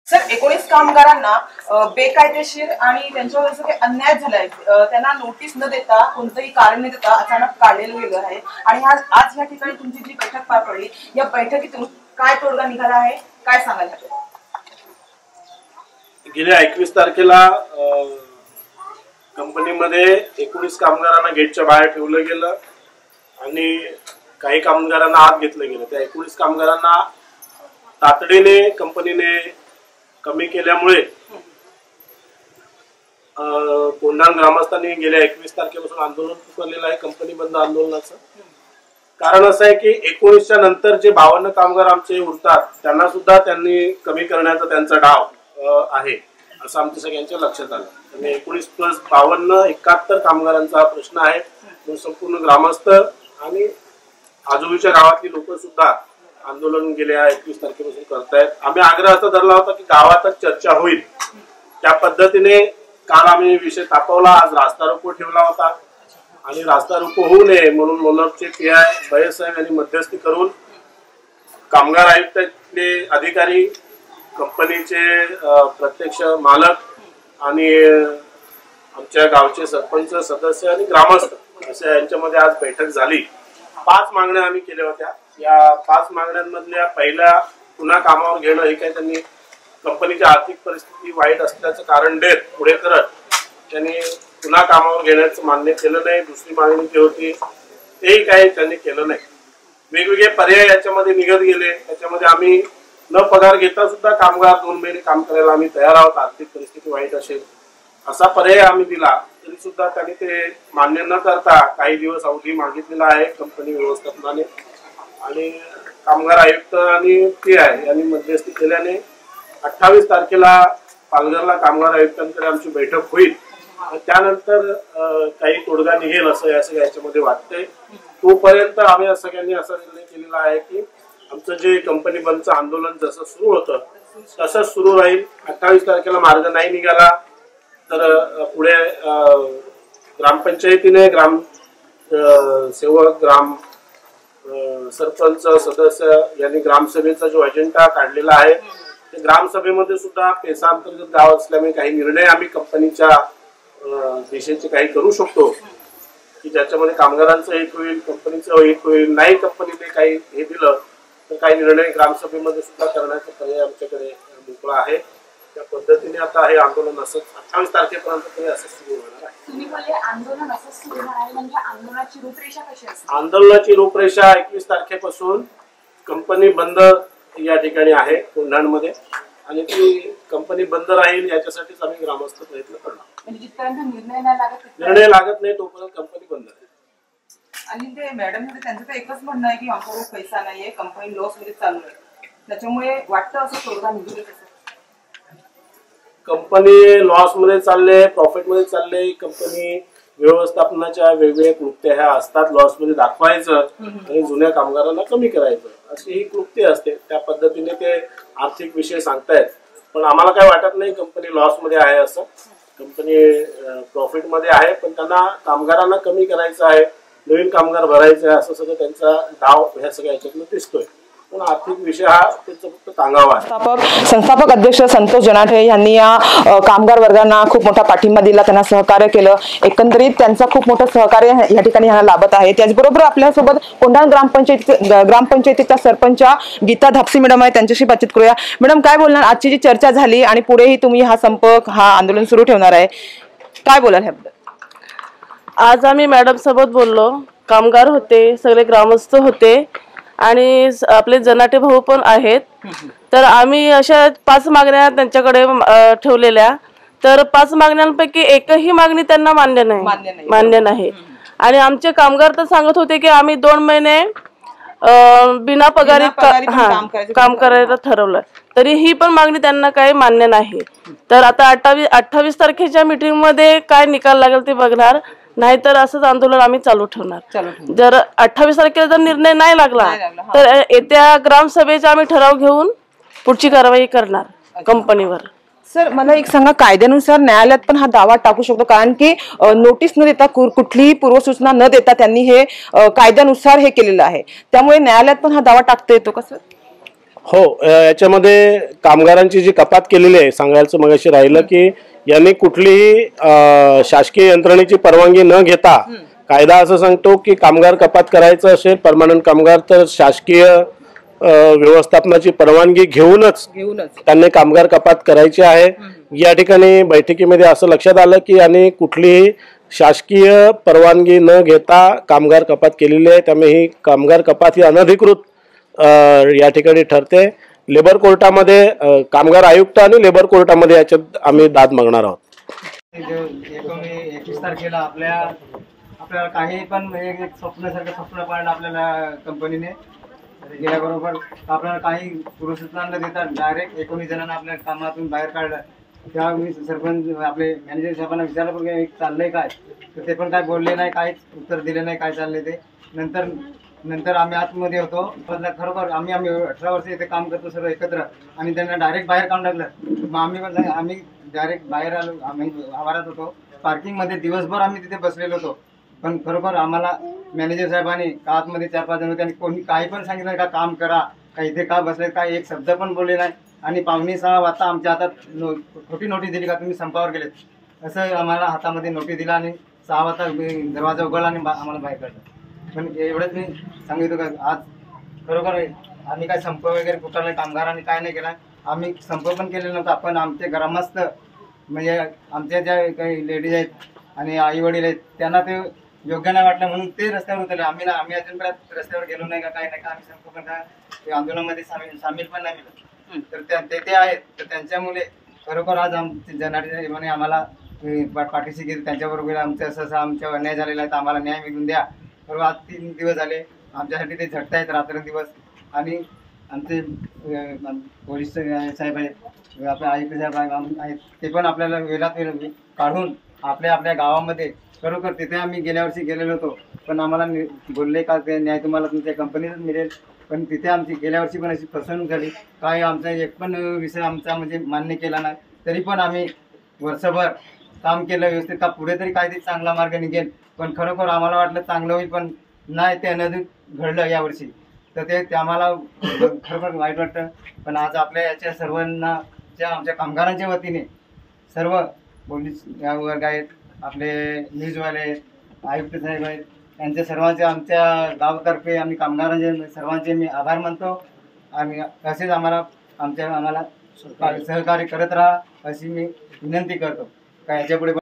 Sir 19 कामगारांना बेकायदेशीर आणि त्यांच्यावर जसं काही अन्याय झालाय, त्यांना नोटीस न देता कोणतंही कारण न देता अचानक काढलेलं गेलं आहे आणि आज या ठिकाणी तुमची जी बैठक पार पडली, या बैठकीतून काय तोडगा निघाला आहे, काय सांगाल? गेल्या 21 तारखेला कंपनीमध्ये 19 कामगारांना गेटच्या बाहेर ठेवलं गेलं आणि काही कामगारांना आत घेतलं गेलं। त्या 19 कामगारांना तातडीने कंपनीने कमी केल्यामुळे कोंढाण ग्रामस्थांनी गेल्या 21 तारखेपासून आंदोलन पुकारलेलं आहे, कंपनी बंद आंदोलनाचं। कारण असं आहे की 19च्या नंतर जे 52 कामगार आमचे उरतात त्यांना सुद्धा त्यांनी कमी करण्याचा त्यांचा डाव आहे असं आमच्या सगळ्यांच्या लक्षात आलं। आणि 19 + 52 71 कामगारांचा हा प्रश्न आहे। संपूर्ण ग्रामस्थ आणि आजूबाजूच्या गावातली लोक सुद्धा आंदोलन गेल्या 21 तारखेपासून करतायत। आम्ही आग्रह असा धरला होता की गावातच चर्चा होईल, त्या पद्धतीने काल आम्ही विषय तापवला। आज रास्ता रोको ठेवला होता आणि रास्ता रोको होऊ नये म्हणून मोनपचे PI भैयसाहेब यांनी मध्यस्थी करून कामगार आयुक्तातले अधिकारी, कंपनीचे प्रत्यक्ष मालक आणि आमच्या गावचे सरपंच सदस्य आणि ग्रामस्थ अशा यांच्यामध्ये आज बैठक झाली। 5 मागण्या आम्ही केल्या होत्या। या 5 मागण्यांमधल्या पहिल्या पुन्हा कामावर घेणं हे काही त्यांनी कंपनीची आर्थिक परिस्थिती वाईट असल्याचं कारण देत पुढे करत त्यांनी पुन्हा कामावर घेण्याचं मान्य केलं नाही। दुसरी मागणी जी होती तेही काही त्यांनी केलं नाही। वेगवेगळे पर्याय याच्यामध्ये निघत गेले। त्याच्यामध्ये आम्ही न पगार घेता सुद्धा कामगार 2 महिने काम करायला आम्ही तयार आहोत, आर्थिक परिस्थिती वाईट असेल असा पर्याय आम्ही दिला, तरी सुद्धा त्यांनी ते मान्य न करता काही दिवस अवधी मागितलेला आहे कंपनी व्यवस्थापनाने। आणि कामगार आयुक्त आणि PI यांनी मध्यस्थी केल्याने 28 तारखेला पालघरला कामगार आयुक्तांकडे आमची बैठक होईल। त्यानंतर काही तोडगा निघेल असं याच्यामध्ये वाटतंय। तोपर्यंत आम्ही सगळ्यांनी असा निर्णय केलेला आहे की आमचं जे कंपनी बंदचं आंदोलन जसं सुरू होतं तसंच सुरू राहील। 28 तारखेला मार्ग नाही निघाला तर पुढे ग्रामपंचायतीने ग्राम सेवक, ग्राम सरपंच, सदस्य यांनी ग्रामसभेचा जो अजेंडा काढलेला आहे ते ग्रामसभेमध्ये सुद्धा पेसा अंतर्गत गाव असल्यामुळे काही निर्णय आम्ही कंपनीच्या दिशेचे काही करू शकतो की ज्याच्यामध्ये कामगारांचं हित होईल, कंपनीचं हित होईल। नाही कंपनीने काही हे दिलं तर काही निर्णय ग्रामसभेमध्ये सुद्धा करण्याचा पर्याय आमच्याकडे मोकळा आहे। त्या पद्धतीने आता हे आंदोलन असं 28 तारखेपर्यंत तरी असं सुरू होणार आहे। तुम्ही बोलले आंदोलन असं सुरू होणार आहे, म्हणजे आंदोलनाची रूपरेषा कशी असते? आंदोलनाची रूपरेषा 21 तारखेपासून कंपनी बंद या ठिकाणी आहे कोंढाणमध्ये आणि ती कंपनी बंद राहील याच्यासाठीच आम्ही ग्रामस्थ प्रयत्न करणार। म्हणजे जिथपर्यंत निर्णय लागत नाही तोपर्यंत कंपनी बंद राहील। आणि ते मॅडम त्यांचं तर एकच म्हणणं आहे की आमच्याकडे पैसा नाहीये, कंपनी लॉस मध्ये चालू आहे, त्याच्यामुळे वाटतं असं तोडगा निघेल। कंपनी लॉस मध्ये चालले, प्रॉफिट मध्ये चालले, कंपनी व्यवस्थापनाच्या वेगवेगळ्या कृत्या ह्या असतात, लॉस मध्ये दाखवायचं आणि जुन्या कामगारांना कमी करायचं अशी ही कृत्य असते। त्या पद्धतीने ते आर्थिक विषय सांगतायत, पण आम्हाला काय वाटत नाही कंपनी लॉस मध्ये आहे असं। कंपनी प्रॉफिट मध्ये आहे, पण त्यांना कामगारांना कमी करायचं आहे, नवीन कामगार भरायचे आहे, असं सगळं त्यांचा डाव ह्या सगळ्या याच्यातून दिसतोय। पण आर्थिक विषय हा त्यांचा फक्त सांगावा आहे। संस्थापक अध्यक्ष संतोष जनाठे यांनी या कामगार वर्गांना खूप मोठा पाठिंबा दिला, त्यांना सहकार्य केलं। एकंदरीत त्यांचा खूप मोठं सहकार्य या ठिकाणी यांना लाभत आहे। त्याचबरोबर आपल्यासोबत कोंढाण ग्रामपंचायतीच्या सरपंच गीता धापसी मॅडम आहे, त्यांच्याशी बातचीत करूया। मॅडम, काय बोलणार? आजची जी चर्चा झाली आणि पुढेही तुम्ही हा संपर्क, हा आंदोलन सुरू ठेवणार आहे, काय बोलाल ह्याबद्दल? आज आम्ही मॅडम सोबत बोललो, कामगार होते, सगळे ग्रामस्थ होते आणि आपले जनाटे भाऊ पण आहेत। तर आम्ही अशा 5 मागण्या त्यांच्याकडे ठेवलेल्या, तर 5 मागण्यांपैकी एकही मागणी त्यांना मान्य नाही। आणि आमचे कामगार तर सांगत होते की आम्ही 2 महिने बिना पगारी काम करायला ठरवलं, तरी ही पण मागणी त्यांना काही मान्य नाही। तर आता 28 तारखेच्या मीटिंग मध्ये काय निकाल लागेल ते बघणार, नाहीतर असंच आंदोलन आम्ही चालू ठेवणार। जर 28 तारखेला जर निर्णय नाही लागला तर येत्या ग्रामसभेचा आम्ही ठराव घेऊन पुढची कारवाई करणार कंपनीवर। सर, मला एक सांगा, कायद्यानुसार न्यायालयात पण हा दावा टाकू शकतो? कारण की नोटीस न देता, कुठलीही पूर्वसूचना न देता त्यांनी हे कायद्यानुसार हे केलेलं आहे, त्यामुळे न्यायालयात पण हा दावा टाकता येतो का सर? हो, याच्यामध्ये कामगारांची जी कपात केलेली आहे, सांगायचं मगाशी राहिलं की यांनी कुठलीही शासकीय यंत्रणेची परवानगी न घेता, कायदा असं सांगतो की कामगार कपात करायचं असेल परमनंट कामगार तर शासकीय व्यवस्थापनाची परवानगी घेऊनच त्यांनी कामगार कपात करायची आहे. या ठिकाणी बैठकीमध्ये असं लक्षात आलं की यांनी कुठलीही शासकीय परवानगी न घेता कामगार कपात केलेली आहे. त्यामुळे ही कामगार कपात ही अनधिकृत या ठिकाणी ठरते. लेबर कोर्टामध्ये कामगार आयुक्त आणि लेबर कोर्टामध्ये याच्यात आम्ही दाद मागणार आहोत. 21 तारखेला आपल्याला काही पण एक स्वप्नासारखं स्वप्न पाळलं आपल्याला कंपनीने गेल्याबरोबर. आपल्याला काही पुरस्कार न देता डायरेक्ट 19 जणांना आपल्या कामातून बाहेर काढलं. तेव्हा मी सरपंच आपले मॅनेजर साहेबांना विचारलं पण एक चाललंय काय, तर ते पण काय बोलले नाही, काहीच उत्तर दिले नाही काय चाललंय ते. नंतर आम्ही आतमध्ये होतो. खरोखर आम्ही 18 वर्ष इथे काम करतो सर्व एकत्र, आणि त्यांना डायरेक्ट बाहेर काढून टाकलं. मग आम्ही डायरेक्ट बाहेर आलो. आम्ही आवारात होतो पार्किंगमध्ये, दिवसभर आम्ही तिथे बसलेलो होतो. पण खरोखर आम्हाला मॅनेजर साहेबांनी आतमध्ये 4-5 जण होते आणि कोणी काही पण सांगितलं का काम करा, का इथे का बसले, काय एक शब्द पण बोलले नाही. आणि 5:45 वाजता आमच्या हातात खोटी नोटीस दिली का तुम्ही संपावर गेलेत, असं आम्हाला हातामध्ये नोटीस दिला. आणि 6 वाजता दरवाजा उघडला आणि आम्हाला बाहेर काढलं. पण एवढंच मी सांगितलं का आज खरोखर आम्ही काय संप वगैरे कुठला कामगारांनी काय नाही केला. आम्ही संप पण केलेला नव्हता. पण आमचे ग्रामस्थ म्हणजे आमच्या ज्या काही लेडीज आहेत आणि आई वडील आहेत त्यांना ते योग्य नाही वाटलं म्हणून ते रस्त्यावर उतरले. आम्ही अजूनपर्यंत रस्त्यावर गेलो नाही का, काय नाही का, आम्ही संप पण काय आंदोलनामध्ये सामील पण नाही मिळत. तर ते आहेत. तर त्यांच्यामुळे खरोखर आज आमचे जनाटे म्हणे आम्हाला पाठीशी घेत त्यांच्याबरोबर आमचं असं आमच्या अन्याय झालेला आहे तर आम्हाला न्याय मिळून द्या. बरोबर आज 3 दिवस झाले आमच्यासाठी ते झटतायत रात्रंदिवस. आणि आमचे पोलीस साहेब आहेत, आपले आयुक्त साहेब आहेत, ते पण आपल्याला वेळात वेळ काढून आपल्या गावामध्ये खरोखर तिथे आम्ही गेल्या वर्षी गेलेलो होतो. पण आम्हाला बोलले का ते न्याय तुम्हाला तुमच्या कंपनीतच मिळेल. पण तिथे आमची गेल्या वर्षी पण अशी फसवणूक झाली. काय आमचा एक पण विषय आमचा म्हणजे मान्य केला नाही. तरी पण आम्ही वर्षभर काम केलं व्यवस्थित का पुढे तरी काहीतरी चांगला मार्ग निघेल. पण खरोखर आम्हाला वाटलं चांगलं होईल, पण नाही ते अनधिक घडलं यावर्षी. तर ते आम्हाला खरोखर वाईट वाटतं. पण आज आपल्या याच्या सर्वांना आमच्या कामगारांच्या वतीने सर्व पोलीस वर्ग आहेत, आपले न्यूजवाले आहेत, आयुक्त साहेब आहेत, यांच्या सर्वांचे आमच्या गावातर्फे आम्ही कामगारांचे सर्वांचे मी आभार मानतो. आणि असेच आम्हाला सहकार्य करत राहा अशी मी विनंती करतो. का याच्यापुढे पण